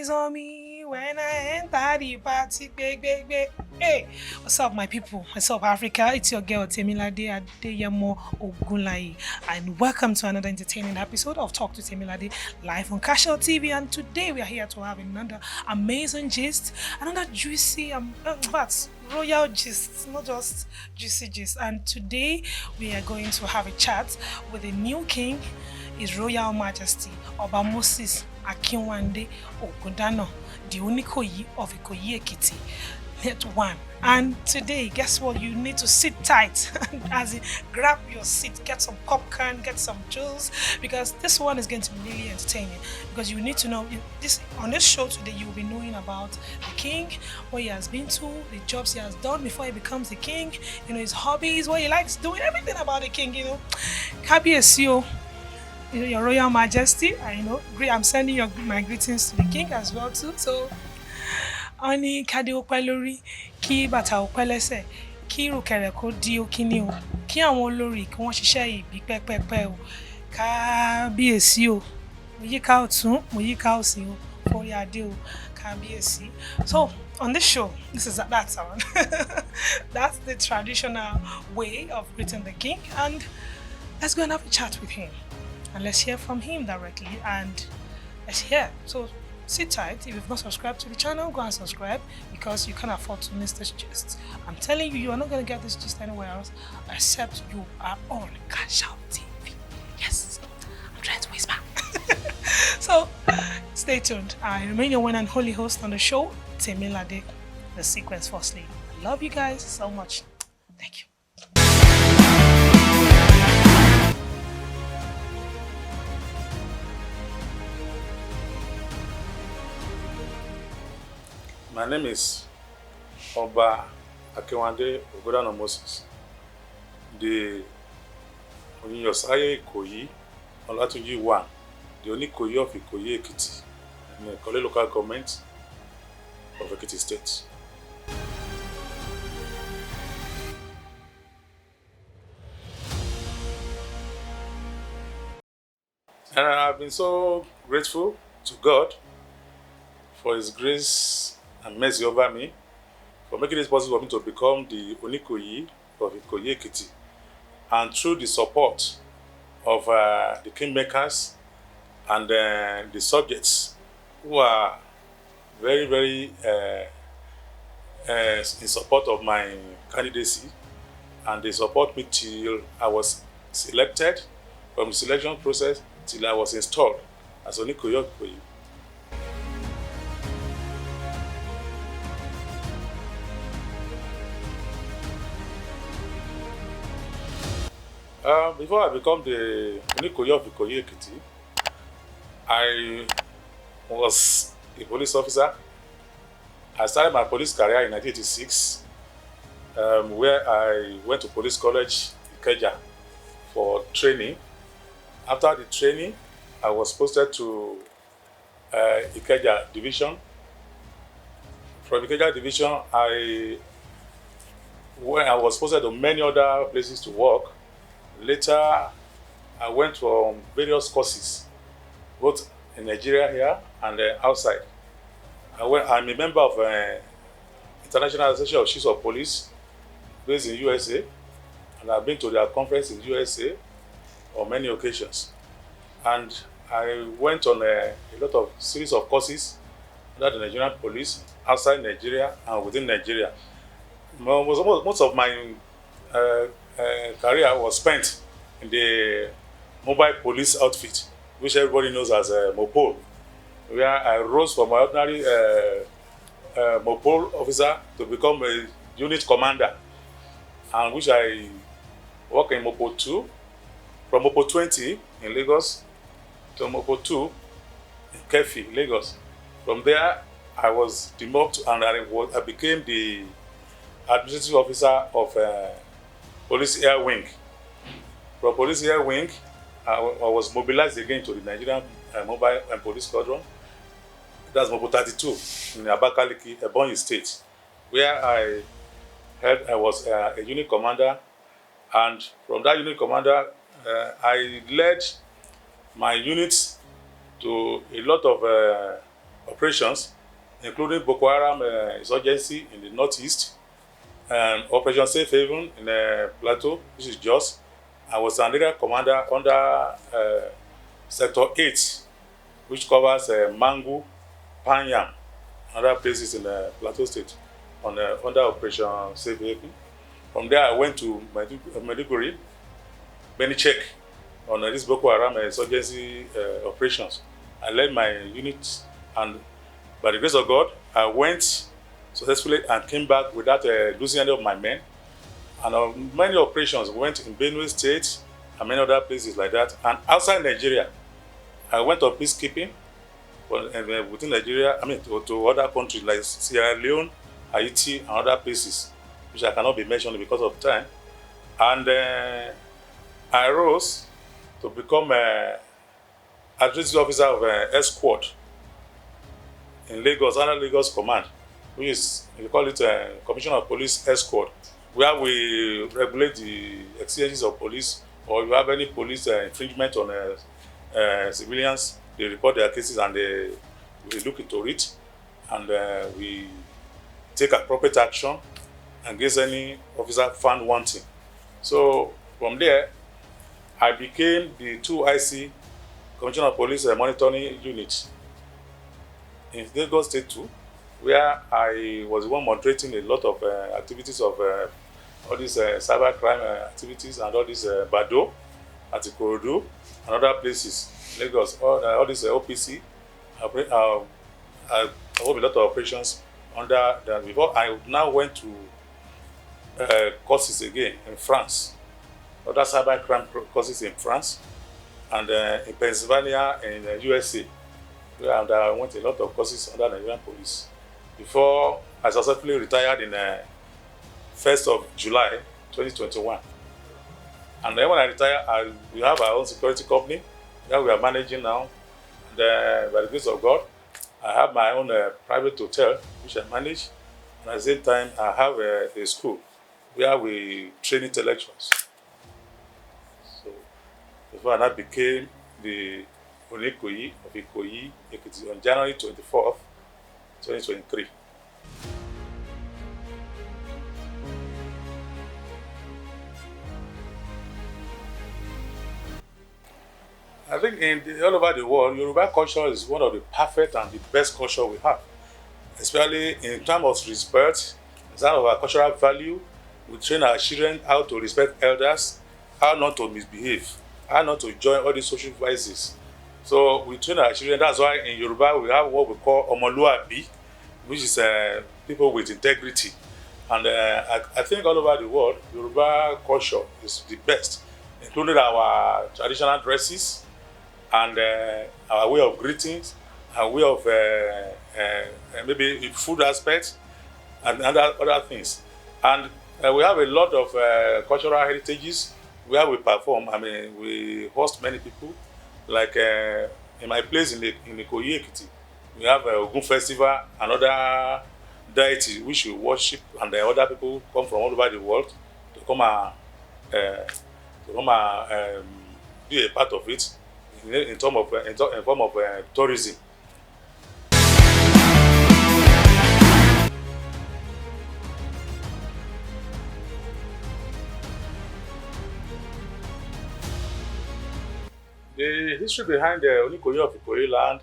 eyes on me when I enter the party. Hey, what's up, my people? What's up, Africa? It's your girl Temilade Ogundanana, and welcome to another entertaining episode of Talk to Temilade live on Cashout TV. And today we are here to have another amazing gist, another juicy, that's royal gist, not just juicy gist. And today we are going to have a chat with a new king, His Royal Majesty Oba Moses Akinwande Ogundana, the Onikoyi of Ikoyi Ekiti. Net one. And today, guess what? You need to sit tight as in grab your seat, get some popcorn, get some juice, because this one is going to be really entertaining. Because you need to know this on this show today, you will be knowing about the king, what he has been to, the jobs he has done before he becomes the king, his hobbies, what he likes doing, everything about the king, Kabiyesi, Your Royal Majesty. I'm sending my greetings to the king as well too. So Oni kade ó pẹ́ lórí, kí bàtà ó pẹ́ lẹ́sẹ̀, kí ìrùkẹ̀rẹ̀ kó di òkíní o, kí àwọn olórí kí wọ́n ṣiṣẹ́ ìbí pẹ́pẹ́pẹ́ o. Kábíyèsí o, mo yíká ọ̀tún, mo yíká òsì o, forí adé o, kábíyèsí. So on this show, that's the traditional way of greeting the king, and let's go and have a chat with him, and let's hear from him directly, and let's hear. So sit tight. If you've not subscribed to the channel, go and subscribe, because you can't afford to miss this gist. I'm telling you, you are not going to get this gist anywhere else except you are on Cashout TV. Yes, I'm trying to whisper. So stay tuned. I remain your one and holy host on the show, Temilade, the sequence first lady. I love you guys so much. Thank you. My name is Oba Akinwande Ogundana Moses, the Onikoyi Ikoyi Land, the Onikoyi of Ikoyi Ekiti, in the Ikole local government of Ekiti State. And I've been so grateful to God for His grace and mercy over me, for making it possible for me to become the Onikoyi of Ikoyi Ekiti, and through the support of the kingmakers and the subjects who are very, very in support of my candidacy, and they support me till I was selected, from the selection process till I was installed as Onikoyi of Ikoyi. Before I become the Onikoyi of Ikoyi Ekiti, I was a police officer. I started my police career in 1986, where I went to police college, Ikeja, for training. After the training, I was posted to Ikeja Division. From Ikeja Division, I was posted to many other places to work. Later, I went from various courses, both in Nigeria here and outside. I'm a member of International Association of Chiefs of Police based in USA, and I've been to their conference in USA on many occasions. And I went on a lot of series of courses under the Nigerian police, outside Nigeria and within Nigeria. Most of my career was spent in the mobile police outfit, which everybody knows as MOPOL, where I rose from an ordinary MOPOL officer to become a unit commander, and which I work in MOPOL 2, from MOPOL 20 in Lagos to MOPOL 2 in Kefi, Lagos. From there, I was demoted and I became the administrative officer of Police Air Wing. From Police Air Wing, I was mobilized again to the Nigerian Mobile and Police Squadron. That's MOPOL 32 in Abakaliki, Ebonyi State, where I was a unit commander, and from that unit commander, I led my units to a lot of operations, including Boko Haram insurgency in the northeast, Operation Safe Haven in Plateau, which is Jos. I was an area commander under Sector 8, which covers Mangu, Panyam, and other places in Plateau State under Operation Safe Haven. From there, I went to Maiduguri, Benichek, on this Boko Haram insurgency operations. I led my unit, and by the grace of God, I went successfully and came back without losing any of my men. And on many operations, we went in Benue State and many other places like that. And outside Nigeria, I went on peacekeeping within Nigeria, to other countries like Sierra Leone, Haiti, and other places, which I cannot be mentioning because of time. And I rose to become administrative officer of Esquad in Lagos, under Lagos Command, which is, we call it Commissioner of Police Esquad, where we regulate the exchanges of police, or if you have any police infringement on civilians, they report their cases and we look into it, and we take appropriate action against any officer found wanting. So from there, I became the 2IC Commissioner of Police Monitoring Unit in Lagos State 2, where I was the one moderating a lot of activities of all these cyber crime activities and all these Bado, at Ikorodu, and other places, Lagos, all these OPC. I hold a lot of operations under that. Before I now went to courses again in France, other cyber crime courses in France, and in Pennsylvania in USA, where I went a lot of courses under the Nigerian police. Before I successfully retired in 1st of July 2021. And then when I retire, we have our own security company that we are managing now. And by the grace of God, I have my own private hotel, which I manage. And at the same time, I have a school where we train intellectuals. So before I became the Onikoyi of Ikoyi Ekiti on January 24th, 2023. I think all over the world, Yoruba culture is one of the perfect and the best culture we have, especially in terms of respect, in terms of our cultural value. We train our children how to respect elders, how not to misbehave, how not to join all these social vices. So we train our children. That's why in Yoruba we have what we call Omoluabi, which is people with integrity. And I think all over the world, Yoruba culture is the best, including our traditional dresses, and our way of greetings, our way of maybe food aspects, and other things. And we have a lot of cultural heritages where we perform. I mean, we host many people. Like in my place in Onikoyi Ekiti, we have a Ogun festival, another deity which we worship, and other people come from all over the world to come and be a part of it in form of tourism. The history behind the Onikoyi of Ikoyi Land,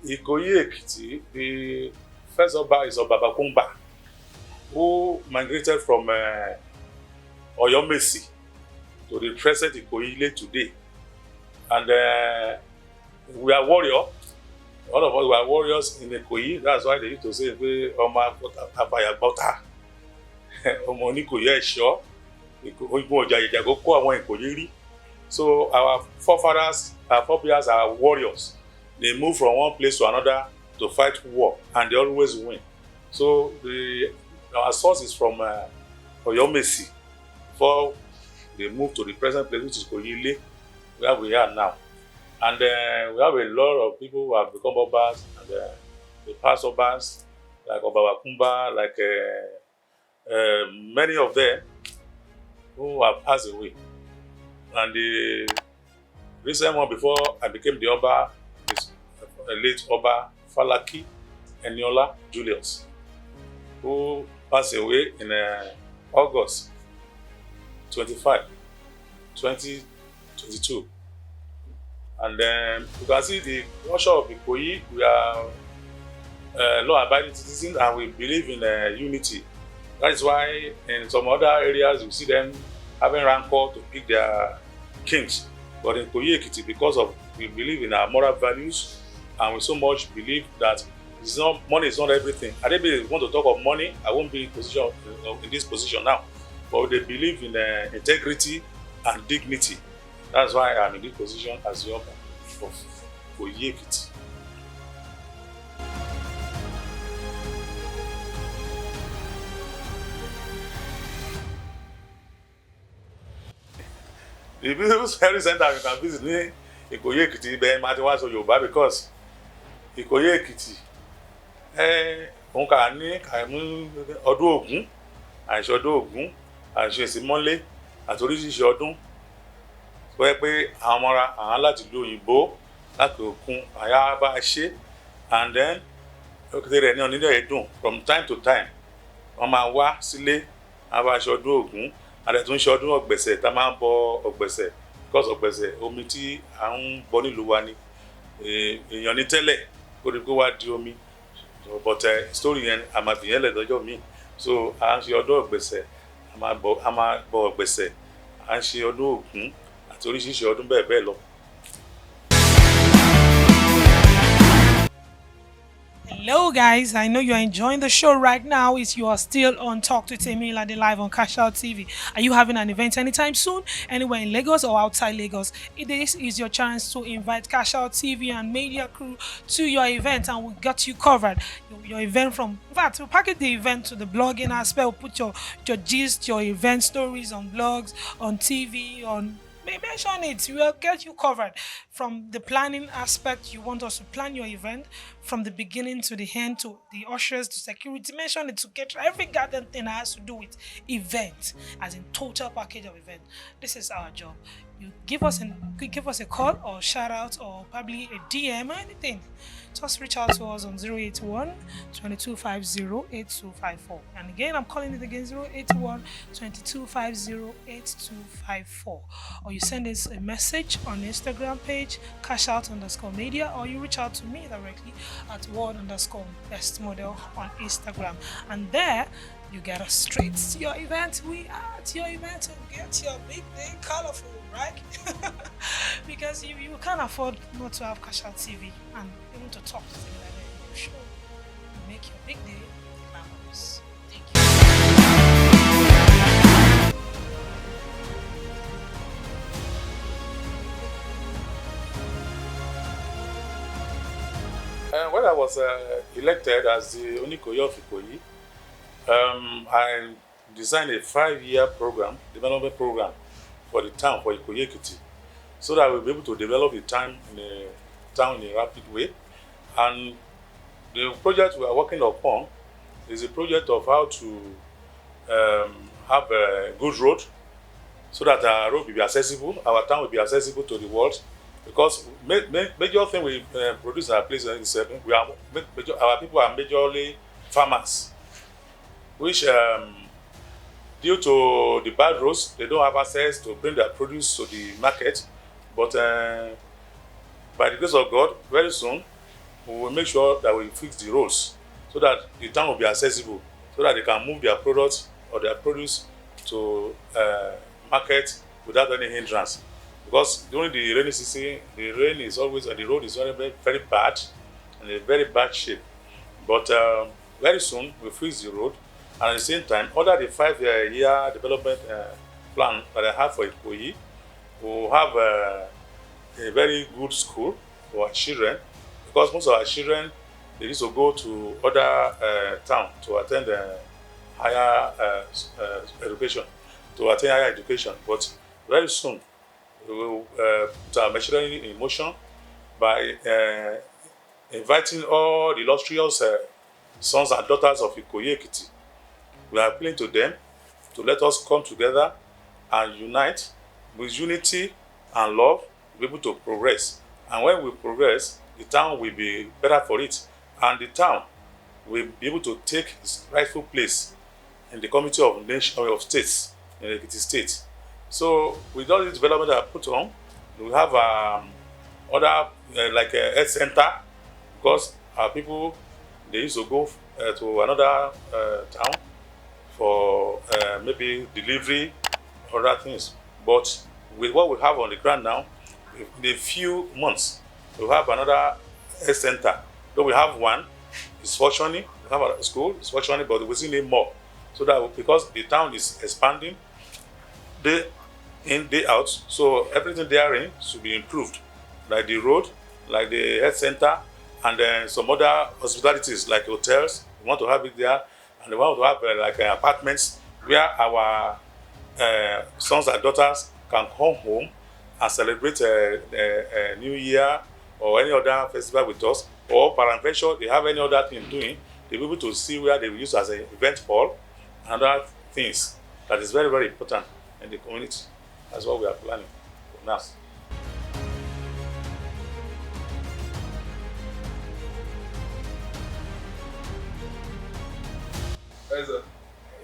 Ikoyi Ekiti, the first Oba is Oba Bakumba, who migrated from Oba Moses to the present Ikoyi Land today. And we are warriors. All of us were warriors in Ikoyi. That's why they used to say, Oma Abaya Bota, Oma Onikoyi Esho, Oigun Oja Ijago Ko Awon Ikoyi Ri. So our forefathers, our forebears are warriors. They move from one place to another to fight war, and they always win. So our source is from Oba Moses before they move to the present place, which is Ikoyi Land, where we are now. And we have a lot of people who have become Obas, and the past Obas, like Oba Bakumba, like many of them who have passed away. And the recent one before I became the Oba is late Oba Falaki Eniola Julius, who passed away in August 25, 2022. And then you can see the culture of Ikoyi. We are law-abiding citizens and we believe in unity. That is why in some other areas you see them having rancor to pick their kings. But in Ikoyi Ekiti, because of we believe in our moral values and we so much believe that money is not everything. I don't want to talk of money. I won't be in this position now. But they believe in integrity and dignity. That's why I'm in this position as the Oba of Ikoyi Ekiti. The People's Health Center you can visit ní Ikoyi Ekiti ibẹ̀ máa ti wá sọ Yorùbá because Ikoyi Ekiti òun kà ní kàmú ọdún Ògún, àìṣe ọdún Ògún, àìṣe ìsímọ́lé àti oríṣiríṣi ọdún. Tó yẹ pé àwọn ọmọra àwọn láti ìlú òyìnbó láti òkun àyà bá ṣe and then òkèèrè rẹ̀ ní onílẹ̀ èdùn from time to time wọ́n máa wá sílé àwọn bá ṣe ọdún Ògún àdẹ̀tún ṣe ọdún ọ̀gbẹ̀sẹ̀ tá a máa ń bọ ọ̀gbẹ̀sẹ̀ because ọ̀gbẹ̀sẹ̀ omi tí à ń bọ nílùú wa ni èèyàn ní tẹ́lẹ̀ kó rí pé wá di omi but story yẹn a máa fìyẹn lẹ̀ lọ́jọ́ míì so à ń ṣe ọdún ọ̀gbẹ̀sẹ̀ a máa bọ ọ̀gbẹ̀sẹ̀ à ń ṣe ọdún Ògún àti oríṣiríṣi ọdún bẹ́ẹ̀ bẹ́ẹ̀ lọ. Hello guys, I know you're enjoying the show right now. Is you are still on Talk to Temilade live on Cashout TV. Are you having an event anytime soon, anywhere in Lagos or outside Lagos? This is your chance to invite Cashout TV and media crew to your event, and we'll get you covered. Your event from, in fact, we'll package the event to the blogging aspect. We'll put your gist, your event stories on blogs, on TV, on mention it. We will get you covered from the planning aspect. You want us to plan your event from the beginning to the end, to the ushers, to security. Mention it to get every goddamn thing that has to do with event, as in total package of event. This is our job. You give us a call or shout out or probably a DM or anything. Just reach out to us on 081 2250 8254. And again, I'm calling it again 081 2250 8254. Or you send us a message on Instagram page, cashout_media, or you reach out to me directly at world_bestmodel on Instagram. And there, you get us straight to your event. We are at your event to get your big day colorful, right? Because you can't afford not to have Cashout TV and even to talk to them like that in your show. You make your big day glamorous. Thank you. When I was elected as the Onikoyi of Ikoyi, I designed a 5-year development program for the town, for Ikoyi Ekiti, so that we'll be able to develop the town in a rapid way. And the project we are working upon is a project of how to have a good road, so that our road will be accessible, our town will be accessible to the world. Because major thing we produce in our place is our people are majorly farmers, which due to the bad roads, they don't have access to bring their produce to the market. But by the grace of God, very soon, we will make sure that we fix the roads so that the town will be accessible, so that they can move their products or their produce to market without any hindrance. Because during the rainy season, the rain is always, and the road is very, very bad, and in a very bad shape. But very soon, we'll fix the road. And at the same time, under the 5-year development plan that I have for Ikoyi, we'll have a very good school for our children, because most of our children, they need to go to other towns to attend higher education, But very soon, we will put our machinery in motion by inviting all the illustrious sons and daughters of Ikoyi Ekiti. We are appealing to them to let us come together and unite. With unity and love, we'll be able to progress. And when we progress, the town will be better for it. and the town will be able to take its rightful place in the community of states in Ekiti State. So with all this development that I put on, we have other like a health center, because our people, they used to go to another town for maybe delivery or other things. But with what we have on the ground now, in a few months, we'll have another health center. Though we have one, it's functioning. We have a school, it's functioning, but we still need more. So that because the town is expanding day in, day out, so everything therein should be improved, like the road, like the health center, and then some other hospitalities like hotels. We want to have it there, and we want to have like apartments where our sons and daughters can come home and celebrate a New Year or any other festival with us, or peradventure they have any other thing doing, they'll be able to see where they will use as an event hall and other things. That is very, very important in the community. That's what we are planning for now.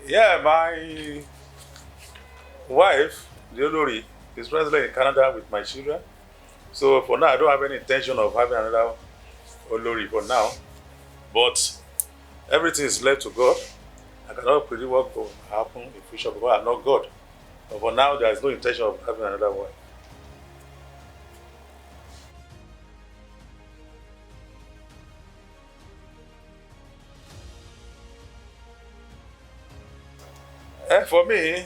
Yeah, my wife, the Olori, is presently in Canada with my children. So for now, I don't have any intention of having another Olori for now. But everything is left to God. I cannot predict what will happen in the future because I'm not God. But for now, there is no intention of having another wife. For me,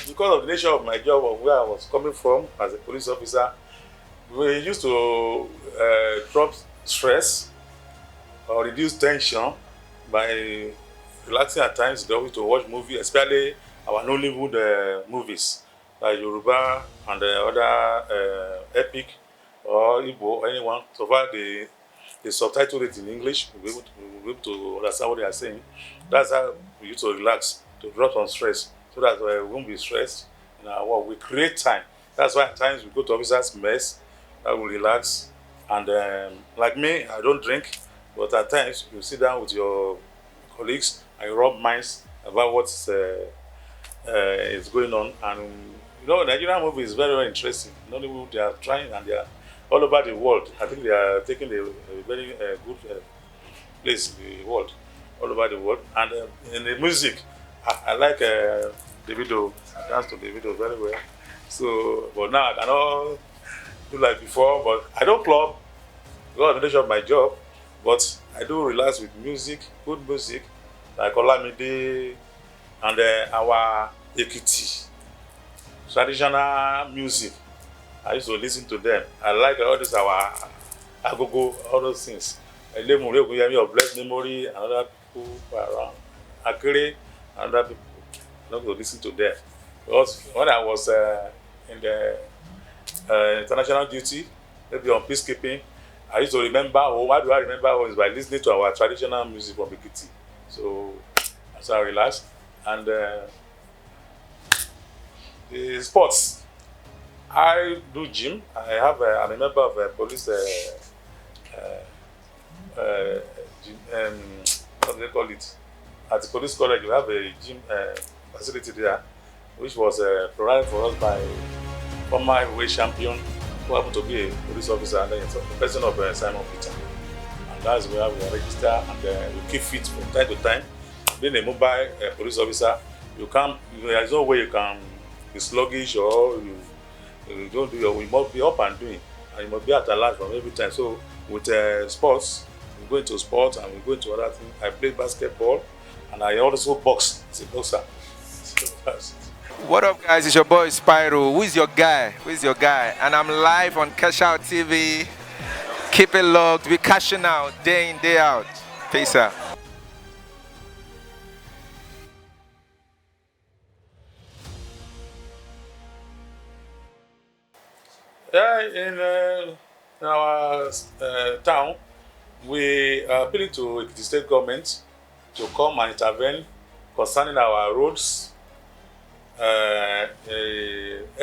because of the nature of my job, of where I was coming from as a police officer, we used to drop stress or reduce tension by relaxing at times, going to watch movies, especially our Nollywood movies, like Yoruba and other epic or Igbo or anyone. So far, they subtitle it in English, we'll be able to understand what they are saying. That's how we used to relax, to drop some stress, so that we won't be stressed in our work. We create time. That's why at times we go to officers' mess, we relax. And like me, I don't drink, but at times you sit down with your colleagues and you rub minds about what is going on. And you know, Nigerian movie is very, very interesting. Nollywood, they are trying, and they are all over the world. I think they are taking a very good place in the world, all over the world. And in the music, I like Davido. I dance to Davido very well. So, but now I cannot do like before. But I don't club because of the nature of my job. But I do relax with music, good music, like Olamide and our Ekiti traditional music. I used to listen to them. I like all this our agogo, all those things. Elemure of blessed memory, and other people around. Akere, and other people. Not to listen to them. Because when I was in the international duty, maybe on peacekeeping, I used to remember, why do I remember home is by listening to our traditional music from Ekiti. So I relaxed. And the sports, I do gym. I'm a member of a police what do they call it? At the police college, we have a gym facility there, which was provided for us by former heavyweight champion who happened to be a police officer, and then the person of Simon Peter. And that's where we are registered, and we keep fit from time to time. Being a mobile police officer, there's no way you can be sluggish or you don't do you must be up and doing, and you must be at alert from every time. So with sports, we go into sports and we go into other things. I play basketball and I also box as a boxer. What up, guys? It's your boy Spyro. Who is your guy? And I'm live on Cashout TV. Keep it locked. We're cashing out day in, day out. Peace out. Yeah, in our town, we are appealing to the state government to come and intervene concerning our roads, air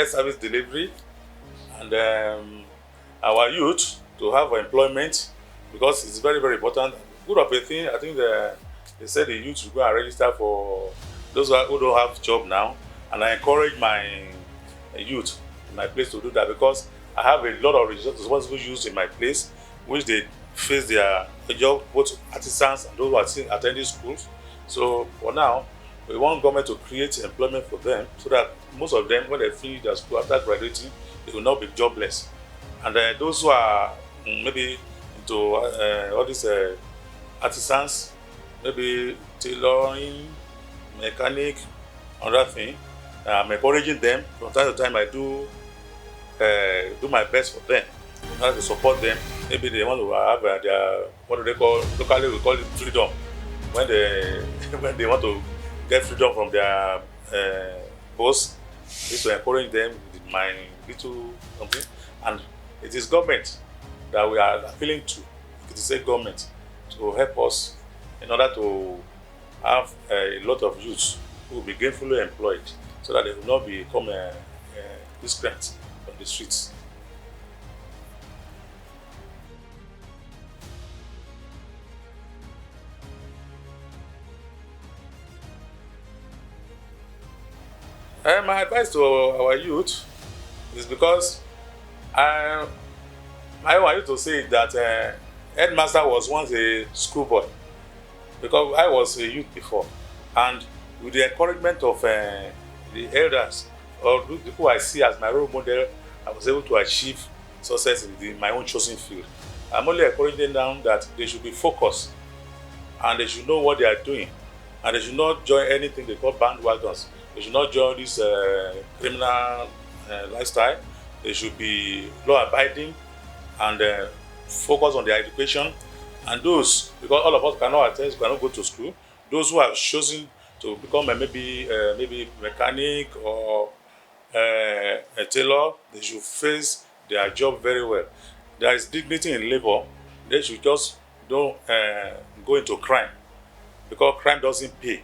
service delivery, and our youth to have employment, because it's very, very important good of a thing. I think they said the youth should go and register for those who don't have job now, and I encourage my youth in my place to do that because I have a lot of responsible youth in my place, which they face their job, both artisans and those who are still attending schools. So for now, we want government to create employment for them so that most of them, when they finish their school after graduating, they will not be jobless. And those who are maybe into all these artisans, maybe tailoring, mechanic, other thing, I'm encouraging them. From time to time, I do my best for them, in order to support them. Maybe they want to have their, what do they call, locally we call it freedom. When they when they want to get freedom from their boss, is to encourage them with my little something. And it is government that we are appealing to. It is a government to help us in order to have a lot of youths who will be gainfully employed, so that they will not become disgruntled on the streets. My advice to our youth is because I want you to say that headmaster was once a schoolboy, because I was a youth before, and with the encouragement of the elders or the people I see as my role model, I was able to achieve success in my own chosen field. I'm only encouraging them that they should be focused and they should know what they are doing, and they should not join anything they call bandwagons. They should not join this criminal lifestyle. They should be law-abiding and focus on their education. And those, because all of us cannot attend, cannot go to school, those who have chosen to become maybe mechanic or a tailor, they should face their job very well. There is dignity in labor. They should just don't go into crime, because crime doesn't pay.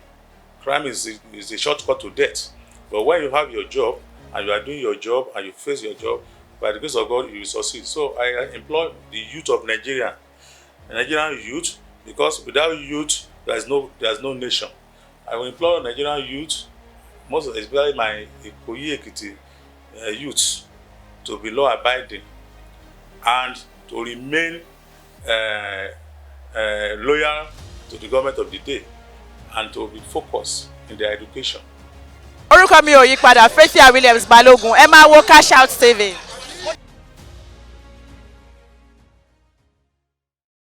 Crime is a shortcut to death. But when you have your job and you are doing your job and you face your job, by the grace of God, you will succeed. So I employ the youth of Nigeria, Nigerian youth, because without youth, there's no nation. I will employ Nigerian youth, most especially my Ekiti youth, to be law-abiding and to remain loyal to the government of the day, and to be focused in their education. Orúkọ mi ò yí padà, Faithia Williams Balogun, ẹ máa wo Cashout TV.